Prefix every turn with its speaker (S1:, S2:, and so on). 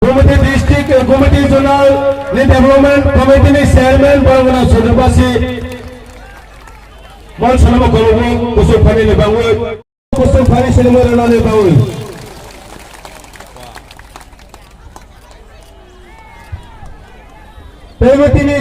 S1: Committee District Committee Zonal ni Development Committee ni Chairman Barangana Sodabasi Mal Salama Kolobo Kusum Fani ni Bangui Kusum Fani Selima Rana ni Bangui Committee ni